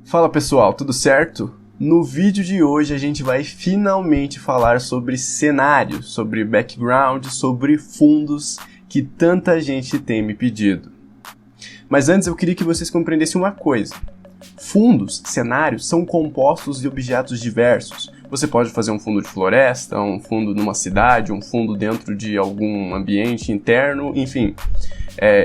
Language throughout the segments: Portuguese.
Fala pessoal, tudo certo? No vídeo de hoje a gente vai finalmente falar sobre cenários, sobre background, sobre fundos que tanta gente tem me pedido. Mas antes eu queria que vocês compreendessem uma coisa. Fundos, cenários, são compostos de objetos diversos. Você pode fazer um fundo de floresta, um fundo numa cidade, um fundo dentro de algum ambiente interno, enfim.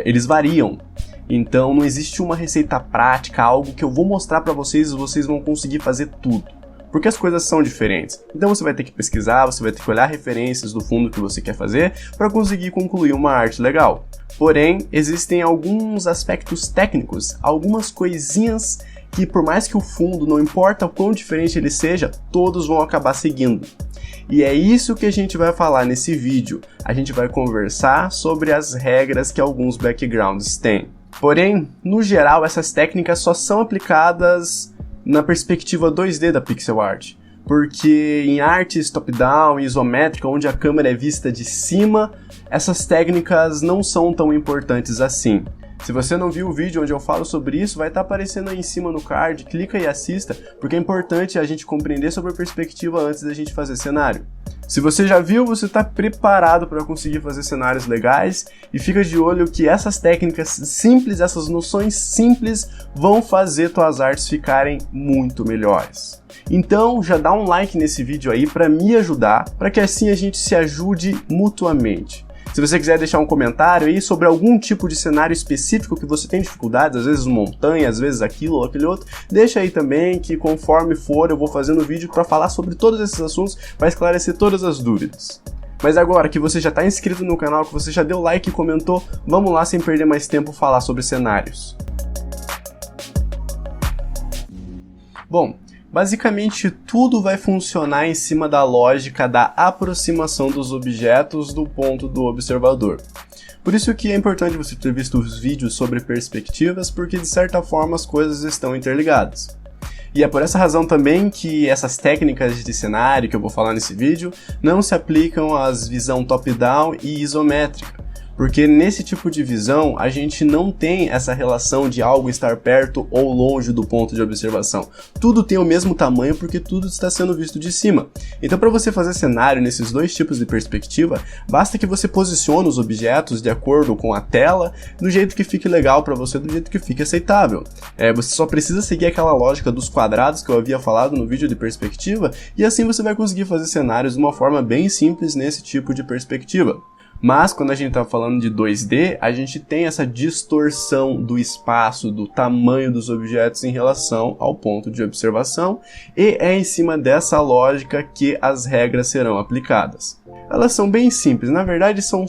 Eles variam. Então não existe uma receita prática, algo que eu vou mostrar para vocês e vocês vão conseguir fazer tudo. Porque as coisas são diferentes. Então você vai ter que pesquisar, você vai ter que olhar referências do fundo que você quer fazer para conseguir concluir uma arte legal. Porém, existem alguns aspectos técnicos, algumas coisinhas que por mais que o fundo, não importa o quão diferente ele seja, todos vão acabar seguindo. E é isso que a gente vai falar nesse vídeo. A gente vai conversar sobre as regras que alguns backgrounds têm. Porém, no geral, essas técnicas só são aplicadas na perspectiva 2D da pixel art. Porque em artes top-down e isométrica, onde a câmera é vista de cima, essas técnicas não são tão importantes assim. Se você não viu o vídeo onde eu falo sobre isso, vai estar aparecendo aí em cima no card, clica e assista, porque é importante a gente compreender sobre a perspectiva antes da gente fazer cenário. Se você já viu, você está preparado para conseguir fazer cenários legais e fica de olho que essas técnicas simples, essas noções simples vão fazer tuas artes ficarem muito melhores. Então já dá um like nesse vídeo aí para me ajudar, para que assim a gente se ajude mutuamente. Se você quiser deixar um comentário aí sobre algum tipo de cenário específico que você tem dificuldades, às vezes montanha, às vezes aquilo ou aquele outro, deixa aí também que conforme for eu vou fazendo vídeo para falar sobre todos esses assuntos, para esclarecer todas as dúvidas. Mas agora que você já está inscrito no canal, que você já deu like e comentou, vamos lá sem perder mais tempo falar sobre cenários. Bom, basicamente tudo vai funcionar em cima da lógica da aproximação dos objetos do ponto do observador. Por isso que é importante você ter visto os vídeos sobre perspectivas, porque de certa forma as coisas estão interligadas. E é por essa razão também que essas técnicas de cenário que eu vou falar nesse vídeo não se aplicam às visão top-down e isométrica. Porque nesse tipo de visão, a gente não tem essa relação de algo estar perto ou longe do ponto de observação. Tudo tem o mesmo tamanho porque tudo está sendo visto de cima. Então para você fazer cenário nesses dois tipos de perspectiva, basta que você posicione os objetos de acordo com a tela, do jeito que fique legal para você, do jeito que fique aceitável. Você só precisa seguir aquela lógica dos quadrados que eu havia falado no vídeo de perspectiva, e assim você vai conseguir fazer cenários de uma forma bem simples nesse tipo de perspectiva. Mas quando a gente está falando de 2D, a gente tem essa distorção do espaço, do tamanho dos objetos em relação ao ponto de observação, e é em cima dessa lógica que as regras serão aplicadas. Elas são bem simples, na verdade são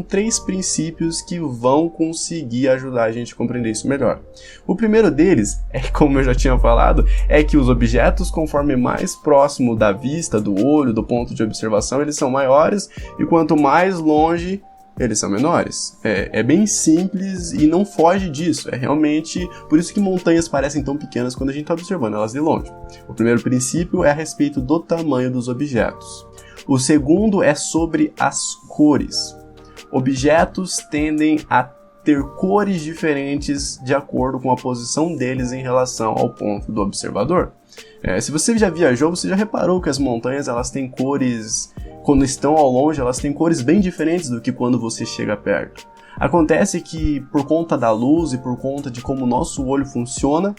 três princípios que vão conseguir ajudar a gente a compreender isso melhor. O primeiro deles, como eu já tinha falado, é que os objetos, conforme mais próximo da vista, do olho, do ponto de observação, eles são maiores, e quanto mais longe, eles são menores. É bem simples e não foge disso. É realmente por isso que montanhas parecem tão pequenas quando a gente está observando elas de longe. O primeiro princípio é a respeito do tamanho dos objetos. O segundo é sobre as cores. Objetos tendem a ter cores diferentes de acordo com a posição deles em relação ao ponto do observador. Se você já viajou, você já reparou que as montanhas elas têm cores, quando estão ao longe, elas têm cores bem diferentes do que quando você chega perto. Acontece que por conta da luz e por conta de como o nosso olho funciona,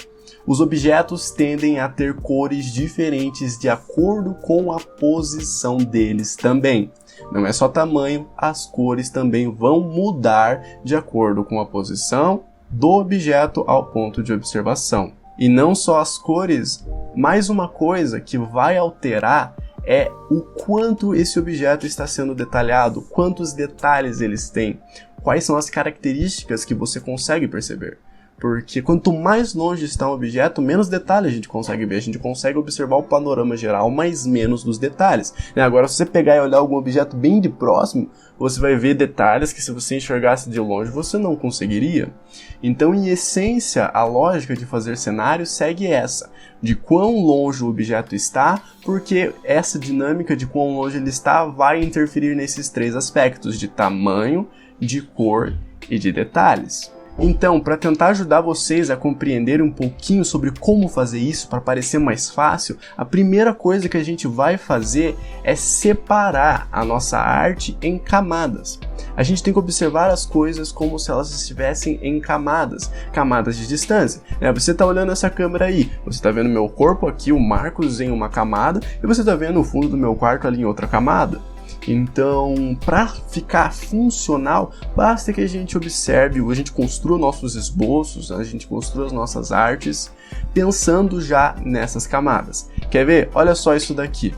os objetos tendem a ter cores diferentes de acordo com a posição deles também. Não é só tamanho, as cores também vão mudar de acordo com a posição do objeto ao ponto de observação. E não só as cores, mais uma coisa que vai alterar é o quanto esse objeto está sendo detalhado, quantos detalhes eles têm, quais são as características que você consegue perceber. Porque quanto mais longe está um objeto, menos detalhes a gente consegue ver. A gente consegue observar o panorama geral, mas menos dos detalhes. Agora, se você pegar e olhar algum objeto bem de próximo, você vai ver detalhes que se você enxergasse de longe, você não conseguiria. Então, em essência, a lógica de fazer cenário segue essa. De quão longe o objeto está, porque essa dinâmica de quão longe ele está vai interferir nesses três aspectos, de tamanho, de cor e de detalhes. Então, para tentar ajudar vocês a compreenderem um pouquinho sobre como fazer isso para parecer mais fácil, a primeira coisa que a gente vai fazer é separar a nossa arte em camadas. A gente tem que observar as coisas como se elas estivessem em camadas, camadas de distância. Você está olhando essa câmera aí, você está vendo meu corpo aqui, o Marcos em uma camada, e você está vendo o fundo do meu quarto ali em outra camada. Então, para ficar funcional, basta que a gente observe, a gente construa nossos esboços, a gente construa as nossas artes, pensando já nessas camadas. Quer ver? Olha só isso daqui.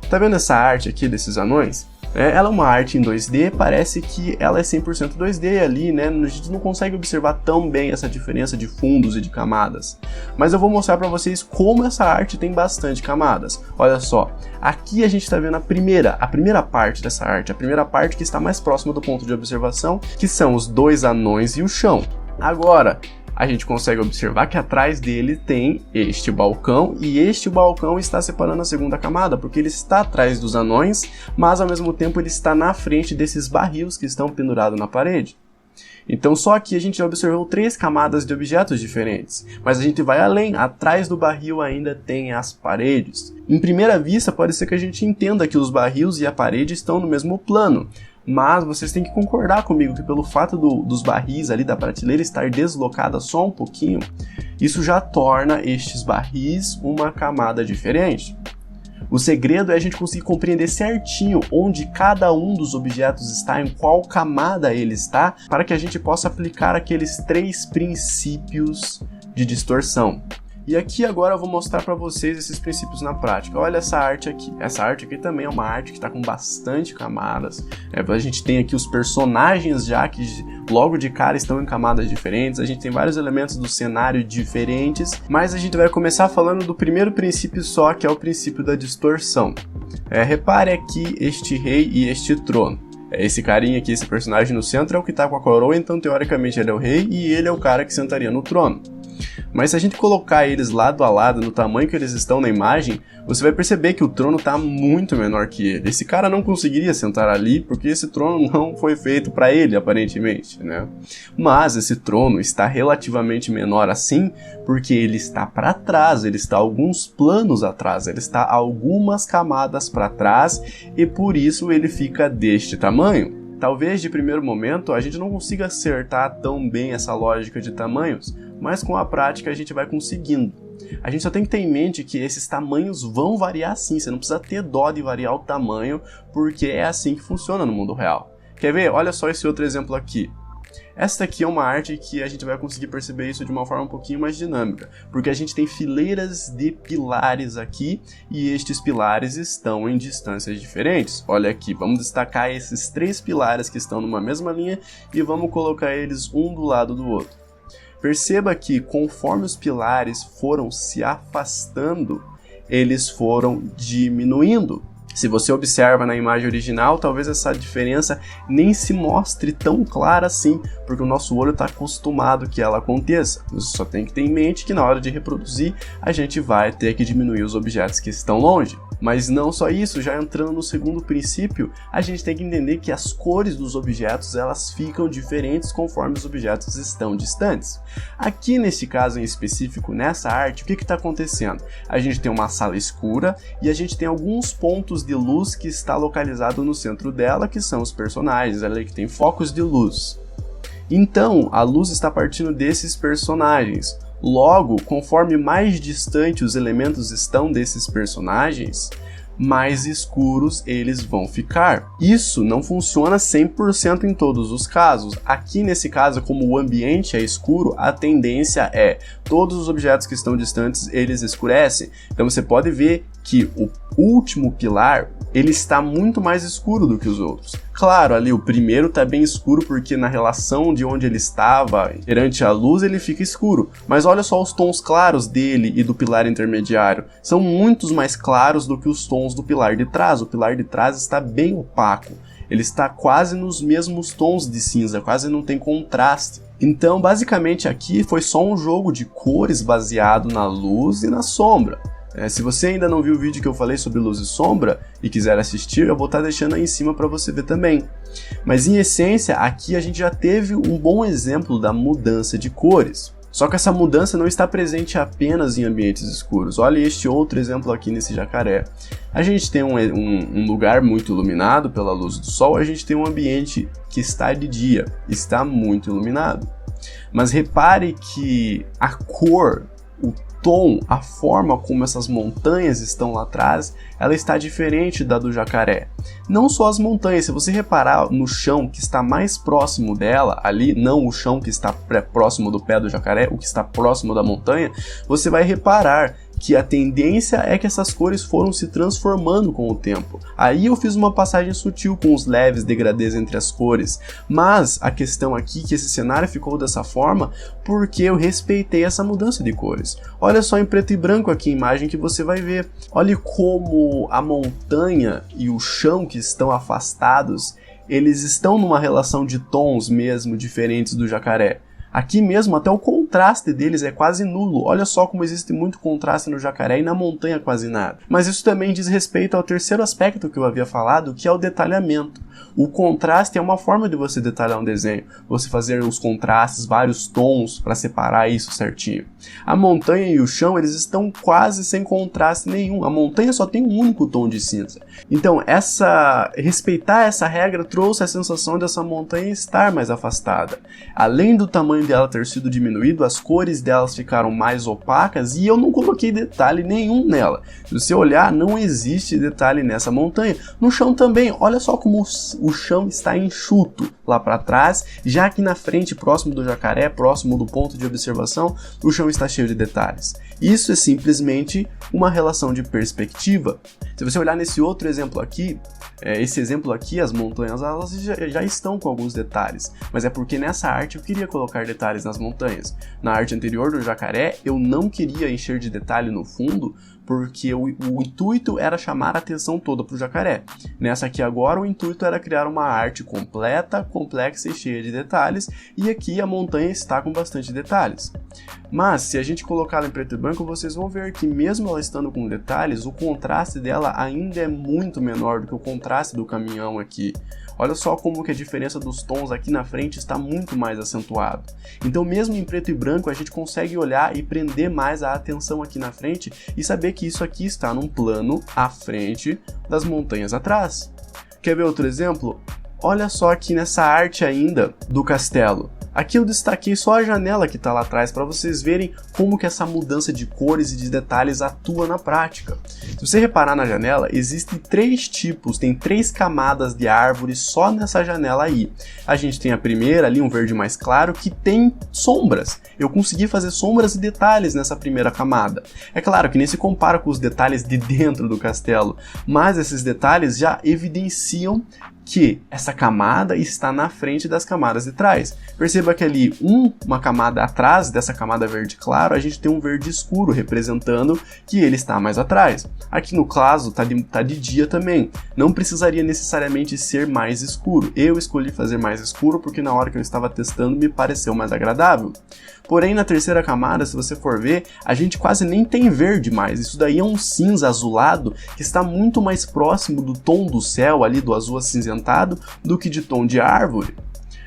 Tá vendo essa arte aqui desses anões? Ela é uma arte em 2D, parece que ela é 100% 2D ali, né? A gente não consegue observar tão bem essa diferença de fundos e de camadas. Mas eu vou mostrar para vocês como essa arte tem bastante camadas. Olha só, aqui a gente está vendo a primeira parte dessa arte, a primeira parte que está mais próxima do ponto de observação, que são os dois anões e o chão. Agora, a gente consegue observar que atrás dele tem este balcão, e este balcão está separando a segunda camada, porque ele está atrás dos anões, mas ao mesmo tempo ele está na frente desses barris que estão pendurados na parede. Então só aqui a gente já observou 3 camadas de objetos diferentes, mas a gente vai além, atrás do barril ainda tem as paredes. Em primeira vista pode ser que a gente entenda que os barris e a parede estão no mesmo plano, mas vocês têm que concordar comigo que pelo fato dos barris ali da prateleira estar deslocada só um pouquinho, isso já torna estes barris uma camada diferente. O segredo é a gente conseguir compreender certinho onde cada um dos objetos está, em qual camada ele está, para que a gente possa aplicar aqueles 3 princípios de distorção. E aqui agora eu vou mostrar para vocês esses princípios na prática. Olha essa arte aqui. Essa arte aqui também é uma arte que está com bastante camadas. A gente tem aqui os personagens já que logo de cara estão em camadas diferentes. A gente tem vários elementos do cenário diferentes. Mas a gente vai começar falando do primeiro princípio só, que é o princípio da distorção. Repare aqui este rei e este trono. Esse carinha aqui, esse personagem no centro é o que está com a coroa, então teoricamente ele é o rei e ele é o cara que sentaria no trono. Mas se a gente colocar eles lado a lado no tamanho que eles estão na imagem, você vai perceber que o trono está muito menor que ele. Esse cara não conseguiria sentar ali porque esse trono não foi feito para ele, aparentemente, né? Mas esse trono está relativamente menor assim porque ele está para trás, ele está alguns planos atrás, ele está algumas camadas para trás e por isso ele fica deste tamanho. Talvez de primeiro momento a gente não consiga acertar tão bem essa lógica de tamanhos, mas com a prática a gente vai conseguindo. A gente só tem que ter em mente que esses tamanhos vão variar sim, você não precisa ter dó de variar o tamanho, porque é assim que funciona no mundo real. Quer ver? Olha só esse outro exemplo aqui. Esta aqui é uma arte que a gente vai conseguir perceber isso de uma forma um pouquinho mais dinâmica, porque a gente tem fileiras de pilares aqui e estes pilares estão em distâncias diferentes. Olha aqui, vamos destacar esses 3 pilares que estão numa mesma linha e vamos colocar eles um do lado do outro. Perceba que conforme os pilares foram se afastando, eles foram diminuindo. Se você observa na imagem original, talvez essa diferença nem se mostre tão clara assim, porque o nosso olho está acostumado que ela aconteça. Você só tem que ter em mente que na hora de reproduzir, a gente vai ter que diminuir os objetos que estão longe. Mas não só isso, já entrando no segundo princípio, a gente tem que entender que as cores dos objetos elas ficam diferentes conforme os objetos estão distantes. Aqui nesse caso em específico, nessa arte, o que está acontecendo? A gente tem uma sala escura e a gente tem alguns pontos de luz que está localizado no centro dela, que são os personagens, ali que tem focos de luz. Então, a luz está partindo desses personagens. Logo, conforme mais distante os elementos estão desses personagens, mais escuros eles vão ficar. Isso não funciona 100% em todos os casos. Aqui nesse caso, como o ambiente é escuro, a tendência é todos os objetos que estão distantes, eles escurecem. Então você pode ver que o último pilar, ele está muito mais escuro do que os outros. Claro, ali o primeiro está bem escuro porque na relação de onde ele estava perante a luz ele fica escuro. Mas olha só os tons claros dele e do pilar intermediário. São muito mais claros do que os tons do pilar de trás. O pilar de trás está bem opaco. Ele está quase nos mesmos tons de cinza, quase não tem contraste. Então, basicamente aqui foi só um jogo de cores baseado na luz e na sombra. Se você ainda não viu o vídeo que eu falei sobre luz e sombra e quiser assistir, eu vou estar deixando aí em cima para você ver também. Mas em essência, aqui a gente já teve um bom exemplo da mudança de cores. Só que essa mudança não está presente apenas em ambientes escuros. Olha este outro exemplo aqui nesse jacaré. A gente tem um lugar muito iluminado pela luz do sol, a gente tem um ambiente que está de dia, está muito iluminado. Mas repare que a cor, o tom, a forma como essas montanhas estão lá atrás, ela está diferente da do jacaré. Não só as montanhas, se você reparar no chão que está mais próximo dela, ali, não o chão que está próximo do pé do jacaré, o que está próximo da montanha, você vai reparar que a tendência é que essas cores foram se transformando com o tempo. Aí eu fiz uma passagem sutil com os leves degradês entre as cores, mas a questão aqui é que esse cenário ficou dessa forma porque eu respeitei essa mudança de cores. Olha só em preto e branco aqui a imagem que você vai ver. Olha como a montanha e o chão que estão afastados, eles estão numa relação de tons mesmo diferentes do jacaré. Aqui mesmo até o contraste deles é quase nulo. Olha só como existe muito contraste no jacaré e na montanha quase nada. Mas isso também diz respeito ao terceiro aspecto que eu havia falado, que é o detalhamento. O contraste é uma forma de você detalhar um desenho, você fazer os contrastes, vários tons para separar isso certinho. A montanha e o chão, eles estão quase sem contraste nenhum. A montanha só tem um único tom de cinza. Então, respeitar essa regra trouxe a sensação dessa montanha estar mais afastada. Além do tamanho dela ter sido diminuído, as cores delas ficaram mais opacas e eu não coloquei detalhe nenhum nela. Se você olhar, não existe detalhe nessa montanha. No chão também, olha só como o chão está enxuto lá para trás, já que na frente, próximo do jacaré, próximo do ponto de observação, o chão está cheio de detalhes. Isso é simplesmente uma relação de perspectiva. Se você olhar nesse outro exemplo aqui, esse exemplo aqui, as montanhas elas já estão com alguns detalhes, mas é porque nessa arte eu queria colocar detalhes nas montanhas. Na arte anterior do jacaré, eu não queria encher de detalhe no fundo, porque o intuito era chamar a atenção toda para o jacaré. Nessa aqui agora, o intuito era criar uma arte completa, complexa e cheia de detalhes, e aqui a montanha está com bastante detalhes. Mas, se a gente colocá-la em preto e branco, vocês vão ver que mesmo ela estando com detalhes, o contraste dela ainda é muito menor do que o contraste do caminhão aqui. Olha só como que a diferença dos tons aqui na frente está muito mais acentuado. Então mesmo em preto e branco a gente consegue olhar e prender mais a atenção aqui na frente e saber que isso aqui está num plano à frente das montanhas atrás. Quer ver outro exemplo? Olha só aqui nessa arte ainda do castelo. Aqui eu destaquei só a janela que está lá atrás para vocês verem como que essa mudança de cores e de detalhes atua na prática. Se você reparar na janela, existem três tipos, tem 3 camadas de árvores só nessa janela aí. A gente tem a primeira ali, um verde mais claro, que tem sombras. Eu consegui fazer sombras e detalhes nessa primeira camada. É claro que nem se compara com os detalhes de dentro do castelo, mas esses detalhes já evidenciam que essa camada está na frente das camadas de trás. Perceba que ali, uma camada atrás dessa camada verde claro, a gente tem um verde escuro, representando que ele está mais atrás. Aqui no caso, tá de dia também. Não precisaria necessariamente ser mais escuro. Eu escolhi fazer mais escuro porque na hora que eu estava testando me pareceu mais agradável. Porém, na terceira camada, se você for ver, a gente quase nem tem verde mais. Isso daí é um cinza azulado que está muito mais próximo do tom do céu, ali do azul acinzentado, do que de tom de árvore.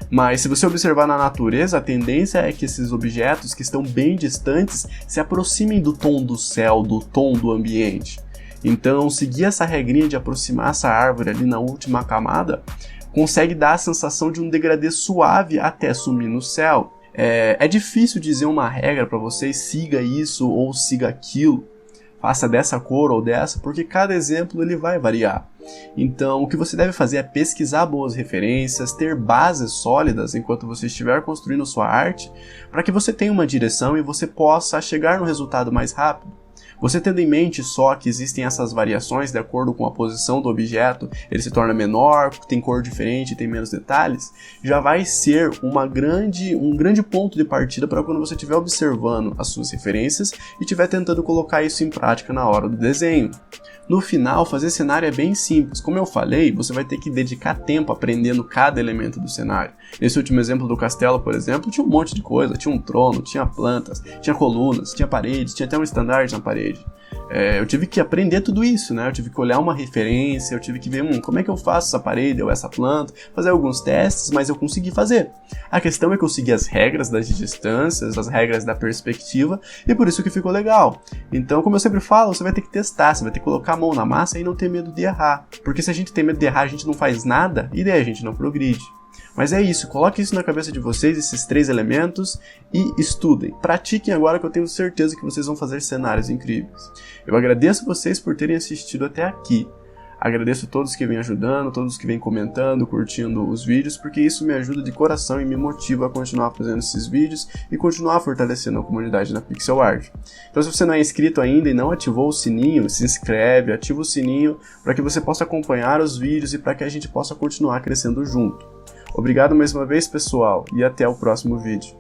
Mas se você observar na natureza, a tendência é que esses objetos que estão bem distantes se aproximem do tom do céu, do tom do ambiente. Então, seguir essa regrinha de aproximar essa árvore ali na última camada, consegue dar a sensação de um degradê suave até sumir no céu. É difícil dizer uma regra para vocês, siga isso ou siga aquilo, faça dessa cor ou dessa, porque cada exemplo ele vai variar. Então o que você deve fazer é pesquisar boas referências, ter bases sólidas enquanto você estiver construindo sua arte, para que você tenha uma direção e você possa chegar no resultado mais rápido. Você tendo em mente só que existem essas variações de acordo com a posição do objeto, ele se torna menor, tem cor diferente, tem menos detalhes, já vai ser um grande ponto de partida para quando você estiver observando as suas referências e estiver tentando colocar isso em prática na hora do desenho. No final, fazer cenário é bem simples. Como eu falei, você vai ter que dedicar tempo aprendendo cada elemento do cenário. Nesse último exemplo do castelo, por exemplo, tinha um monte de coisa. Tinha um trono, tinha plantas, tinha colunas, tinha paredes, tinha até um estandarte na parede. parede. Eu tive que aprender tudo isso, né? Eu tive que olhar uma referência, eu tive que ver como é que eu faço essa parede ou essa planta, fazer alguns testes, mas eu consegui fazer. A questão é que eu segui as regras das distâncias, as regras da perspectiva, e por isso que ficou legal. Então, como eu sempre falo, você vai ter que testar, você vai ter que colocar a mão na massa e não ter medo de errar. Porque se a gente tem medo de errar, a gente não faz nada, e daí a gente não progride. Mas é isso, coloque isso na cabeça de vocês, esses 3 elementos, e estudem. Pratiquem agora que eu tenho certeza que vocês vão fazer cenários incríveis. Eu agradeço vocês por terem assistido até aqui. Agradeço a todos que vêm ajudando, todos que vêm comentando, curtindo os vídeos, porque isso me ajuda de coração e me motiva a continuar fazendo esses vídeos e continuar fortalecendo a comunidade da Pixel Art. Então, se você não é inscrito ainda e não ativou o sininho, se inscreve, ativa o sininho para que você possa acompanhar os vídeos e para que a gente possa continuar crescendo junto. Obrigado mais uma vez, pessoal, e até o próximo vídeo.